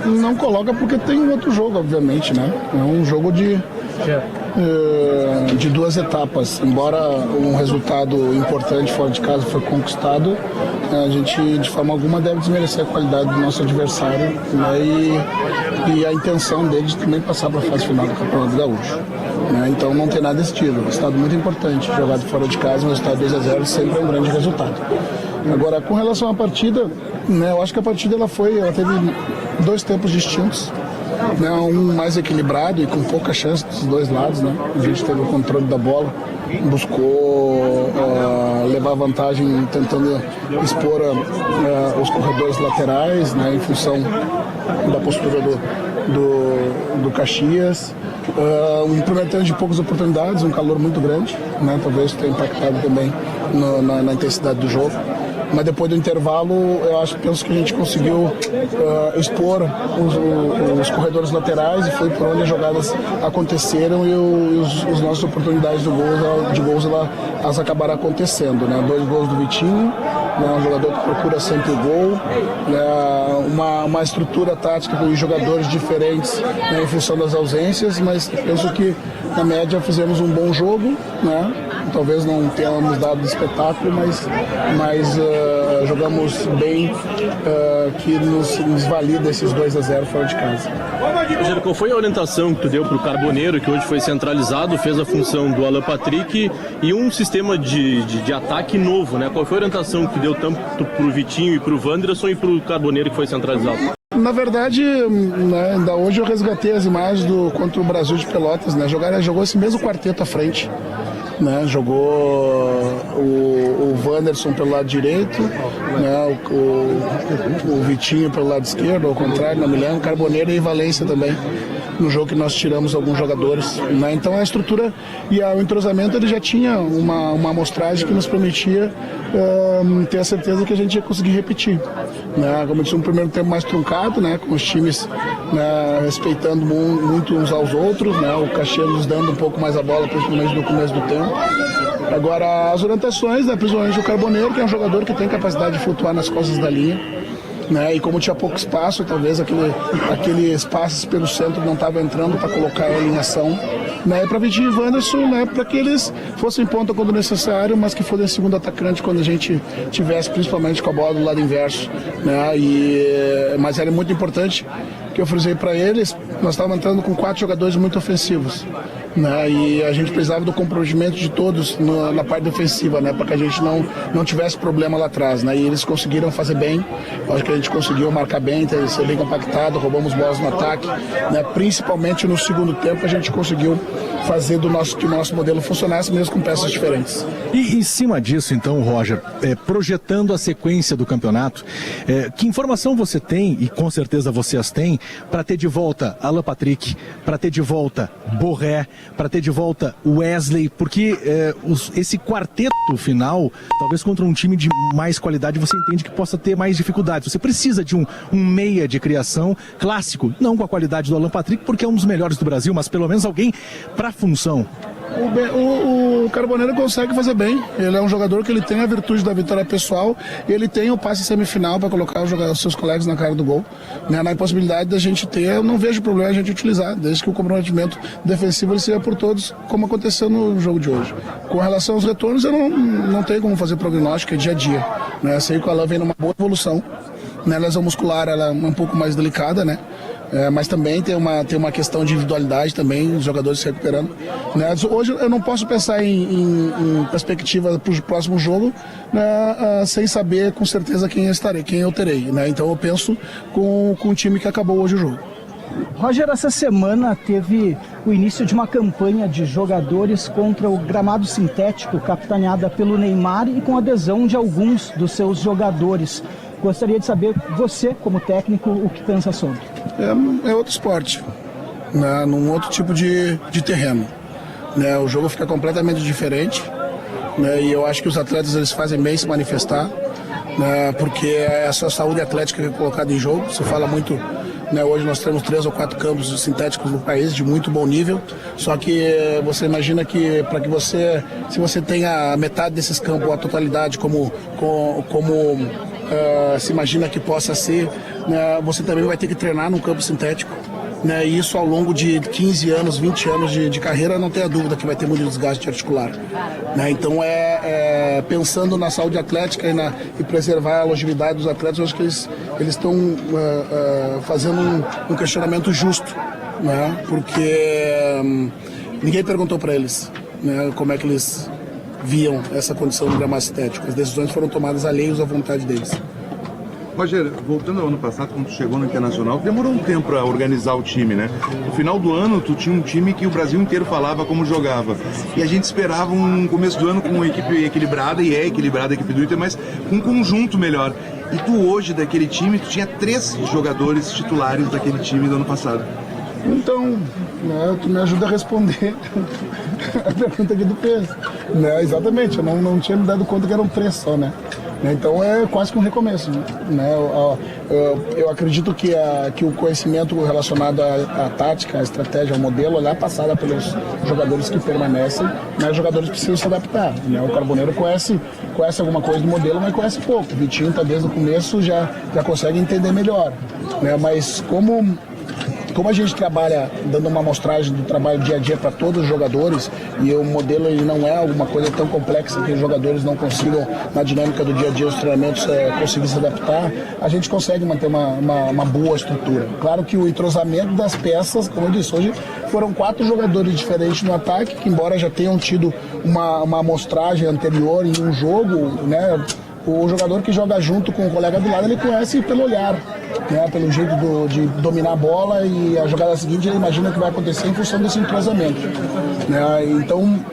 Não coloca porque tem um outro jogo, obviamente, né? É um jogo de 2 etapas. Embora um resultado importante fora de casa foi conquistado, a gente de forma alguma deve desmerecer a qualidade do nosso adversário, né? E a intenção dele de também passar para a fase final do Campeonato Gaúcho. Né? Então não tem nada desse estilo. Um resultado muito importante. Jogado fora de casa, um resultado 2-0 sempre é um grande resultado. Agora, com relação à partida, né, eu acho que a partida ela teve 2 tempos distintos. Né, um mais equilibrado e com pouca chance dos dois lados. Né? A gente teve o controle da bola, buscou levar vantagem tentando expor os corredores laterais, né, em função da postura do Caxias, implementando de poucas oportunidades, um calor muito grande, né, talvez tenha impactado também na intensidade do jogo. Mas depois do intervalo, penso que a gente conseguiu expor os corredores laterais e foi por onde as jogadas aconteceram e as nossas oportunidades de gols elas acabaram acontecendo. Né? 2 gols do Vitinho, né? Um jogador que procura sempre o gol, né? uma estrutura tática com jogadores diferentes, né? Em função das ausências, mas penso que na média fizemos um bom jogo, né? Talvez não tenhamos dado espetáculo, mas jogamos bem, que nos valida esses 2-0 fora de casa. Rogério, qual foi a orientação que tu deu para o Carboneiro, que hoje foi centralizado, fez a função do Alan Patrick e um sistema de ataque novo, né? Qual foi a orientação que tu deu tanto para o Vitinho e para o Wanderson e para o Carboneiro que foi centralizado? Na verdade, né, ainda hoje eu resgatei as imagens contra o Brasil de Pelotas, né? Jogou esse mesmo quarteto à frente. Né, jogou o Wanderson pelo lado direito, né, o Vitinho pelo lado esquerdo, ao contrário, não me lembro, Carboneiro e Valência também, no jogo que nós tiramos alguns jogadores. Né, então a estrutura e o entrosamento ele já tinha uma amostragem que nos permitia ter a certeza que a gente ia conseguir repetir. Né, como eu disse, um primeiro tempo mais truncado, né, com os times, né, respeitando muito uns aos outros, né, o Caxias nos dando um pouco mais a bola, principalmente no começo do tempo. Agora, as orientações, né, principalmente o Carboneiro, que é um jogador que tem capacidade de flutuar nas costas da linha, né, e como tinha pouco espaço, talvez aquele espaço pelo centro não estava entrando para colocar ele em ação. Né, para Vitinho e Wanderson, né, para que eles fossem ponta quando necessário, mas que fossem segundo atacante quando a gente tivesse principalmente com a bola do lado inverso. Né, mas era muito importante que eu frisei para eles, nós estávamos entrando com 4 jogadores muito ofensivos. Né, e a gente precisava do comprometimento de todos na parte defensiva, né, para que a gente não tivesse problema lá atrás. Né, e eles conseguiram fazer bem, acho que a gente conseguiu marcar bem, ser bem compactado, roubamos bolas no ataque. Né, principalmente no segundo tempo a gente conseguiu fazer que o nosso modelo funcionasse mesmo com peças diferentes. E em cima disso, então, Roger, projetando a sequência do campeonato, que informação você tem, e com certeza você as tem, para ter de volta Alan Patrick, para ter de volta Borré, para ter de volta Wesley, porque esse quarteto final, talvez contra um time de mais qualidade, você entende que possa ter mais dificuldades. Você precisa de um meia de criação clássico, não com a qualidade do Alan Patrick, porque é um dos melhores do Brasil, mas pelo menos alguém para a função. O Carboneiro consegue fazer bem, ele é um jogador que ele tem a virtude da vitória pessoal, ele tem o passe semifinal para colocar os seus colegas na cara do gol. Né? Na impossibilidade da gente ter, eu não vejo problema a gente utilizar, desde que o comprometimento defensivo ele seja por todos, como aconteceu no jogo de hoje. Com relação aos retornos, eu não tenho como fazer prognóstico, é dia a dia. Né? Eu sei que o Alan vem numa boa evolução, né? A lesão muscular ela é um pouco mais delicada, né? Mas também tem uma questão de individualidade também, os jogadores se recuperando. Né? Hoje eu não posso pensar em perspectiva para o próximo jogo, né, sem saber com certeza quem eu terei. Né? Então eu penso com o time que acabou hoje o jogo. Roger, essa semana teve o início de uma campanha de jogadores contra o gramado sintético, capitaneada pelo Neymar e com adesão de alguns dos seus jogadores. Gostaria de saber, você como técnico, o que pensa sobre? É outro esporte, né? Num outro tipo de terreno. Né? O jogo fica completamente diferente, né? E eu acho que os atletas eles fazem bem se manifestar, né? Porque é a sua saúde atlética que é colocada em jogo. Se fala muito, né? Hoje nós temos 3 ou 4 campos sintéticos no país de muito bom nível, só que você imagina que para que se você tenha metade desses campos, a totalidade como se imagina que possa ser, né, você também vai ter que treinar num campo sintético. Né, e isso ao longo de 15 anos, 20 anos de carreira, não tenha dúvida que vai ter muito desgaste articular. Né, então pensando na saúde atlética e preservar a longevidade dos atletas, eu acho que eles estão fazendo um questionamento justo, né, porque ninguém perguntou para eles, né, como é que eles viam essa condição de gramado sintético. As decisões foram tomadas alheios à vontade deles. Roger, voltando ao ano passado, quando tu chegou no Internacional, demorou um tempo para organizar o time, né? No final do ano, tu tinha um time que o Brasil inteiro falava como jogava. E a gente esperava um começo do ano com uma equipe equilibrada, e é equilibrada a equipe do Inter, mas com um conjunto melhor. E tu hoje, daquele time, tu tinha 3 jogadores titulares daquele time do ano passado. Então, né, tu me ajuda a responder a pergunta que tu fez. Né, exatamente, eu não tinha me dado conta que eram 3 só, né? Então é quase que um recomeço. Né? Eu acredito que o conhecimento relacionado à tática, à estratégia, ao modelo, olhar passada pelos jogadores que permanecem, né? Os jogadores precisam se adaptar. Né? O Carboneiro conhece alguma coisa do modelo, mas conhece pouco. O Vitinho está desde o começo, já consegue entender melhor. Né? Mas como a gente trabalha dando uma amostragem do trabalho dia a dia para todos os jogadores, e o modelo ele não é alguma coisa tão complexa que os jogadores não consigam, na dinâmica do dia a dia, os treinamentos, conseguir se adaptar, a gente consegue manter uma boa estrutura. Claro que o entrosamento das peças, como eu disse, hoje foram 4 jogadores diferentes no ataque, que embora já tenham tido uma amostragem anterior em um jogo, né? O jogador que joga junto com o colega do lado, ele conhece pelo olhar, né, pelo jeito de dominar a bola, e a jogada seguinte ele imagina o que vai acontecer em função desse entrosamento. Né, então,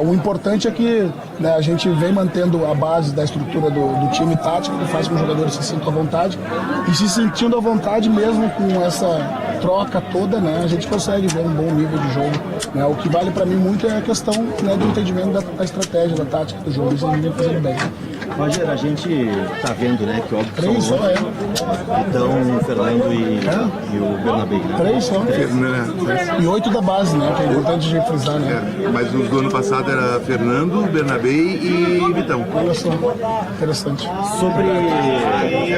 o importante é que, né, a gente vem mantendo a base da estrutura do time tático, que faz com que os jogadores se sintam à vontade, e se sentindo à vontade mesmo com essa troca toda, né, a gente consegue ver um bom nível de jogo. Né, o que vale para mim muito é a questão, né, do entendimento da estratégia, da tática do jogo, isso a gente vem fazendo bem. Roger, a gente tá vendo, né, que óbvio que são então o Fernando e o Bernabé. 3 só. E 8 da base, né, que é importante de frisar, né. Mas os do ano passado era Fernando, Bernabé e Vitão. Olha só, interessante.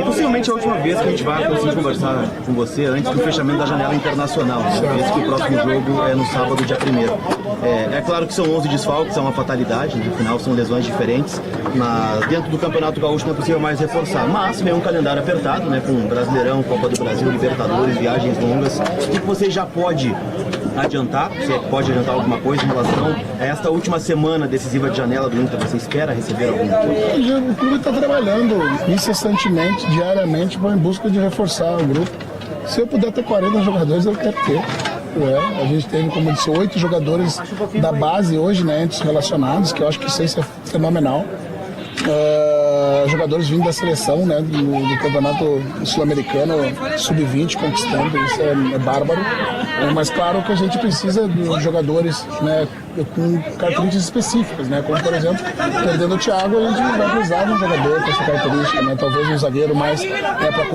Possivelmente a última vez que a gente vai conseguir conversar com você antes do fechamento da janela internacional, né? Visto que o próximo jogo é no sábado, dia 1º. É claro que são 11 desfalques, é uma fatalidade, no final são lesões diferentes, mas dentro do Campeonato Gaúcho não é possível mais reforçar. Mas vem um calendário apertado, né, com Brasileirão, Copa do Brasil, Libertadores, viagens longas. O que você já pode adiantar, você pode adiantar alguma coisa em relação a esta última semana decisiva de janela do Inter? Você espera receber alguma coisa? O clube está trabalhando incessantemente, diariamente, em busca de reforçar o grupo. Se eu puder ter 40 jogadores, eu quero ter. A gente tem, como eu disse, 8 jogadores da base hoje, né, entre os relacionados, que eu acho que isso é fenomenal. Jogadores vindo da seleção, né, do campeonato sul-americano, sub-20, conquistando, isso é bárbaro. Mas claro que a gente precisa de jogadores, né, com características específicas, né, como por exemplo, perdendo o Thiago, a gente vai precisar de um jogador com essa característica, né, talvez um zagueiro mais para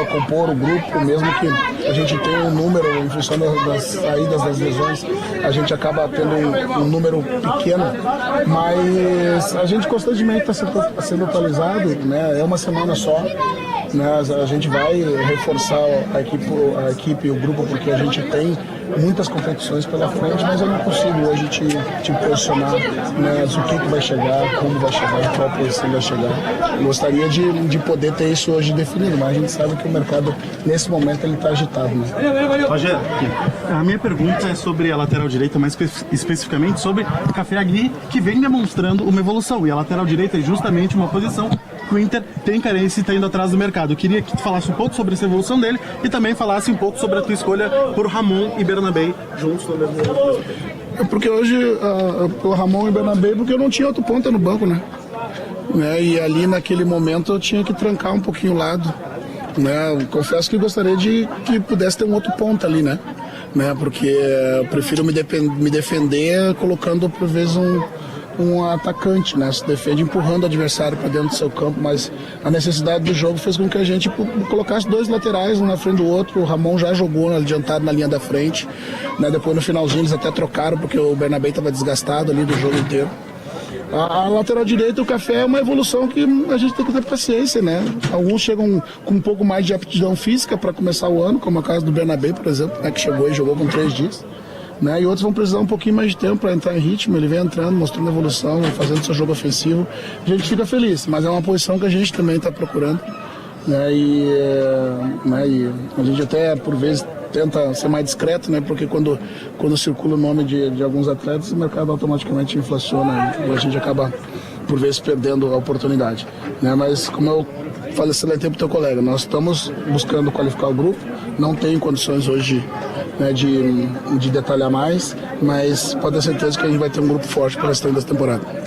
compor o grupo, mesmo que a gente tenha um número, em função das saídas das lesões, a gente acaba tendo um número pequeno, mas a gente constantemente está sendo atualizado, né, é uma semana só. Né, a gente vai reforçar a equipe e o grupo, porque a gente tem muitas competições pela frente, mas eu não consigo hoje te posicionar, né, o que vai chegar, como vai chegar, qual posição vai chegar. Eu gostaria de poder ter isso hoje definido, mas a gente sabe que o mercado, nesse momento, ele está agitado. Né? Roger, a minha pergunta é sobre a lateral direita, mais especificamente sobre Café Aguirre, que vem demonstrando uma evolução, e a lateral direita é justamente uma posição que o Inter tem carência e está indo atrás do mercado. Eu queria que tu falasse um pouco sobre essa evolução dele e também falasse um pouco sobre a tua escolha por Ramon e Bernabé juntos no mesmo jogo. Porque hoje, o Ramon e Bernabé, porque eu não tinha outro ponta no banco, né? E ali naquele momento eu tinha que trancar um pouquinho o lado. Né? Eu confesso que gostaria de que pudesse ter um outro ponta ali, né? Porque eu prefiro me defender colocando por vezes um atacante, né? Se defende empurrando o adversário para dentro do seu campo, mas a necessidade do jogo fez com que a gente colocasse 2 laterais, um na frente do outro. O Ramon já jogou adiantado na linha da frente, né? Depois no finalzinho eles até trocaram porque o Bernabé estava desgastado ali do jogo inteiro. A lateral direita, o Café é uma evolução que a gente tem que ter paciência, né? Alguns chegam com um pouco mais de aptidão física para começar o ano, como a caso do Bernabé, por exemplo, né, que chegou e jogou com 3 dias. Né? E outros vão precisar um pouquinho mais de tempo para entrar em ritmo. Ele vem entrando, mostrando evolução, fazendo seu jogo ofensivo. A gente fica feliz, mas é uma posição que a gente também está procurando. Né? E a gente até, por vezes, tenta ser mais discreto, né? Porque quando circula o nome de alguns atletas, o mercado automaticamente inflaciona e a gente acaba, por vezes, perdendo a oportunidade. Né? Mas, como eu falei para o teu colega, nós estamos buscando qualificar o grupo, não tem condições hoje, né, de detalhar mais, mas pode ter certeza que a gente vai ter um grupo forte para o restante dessa temporada.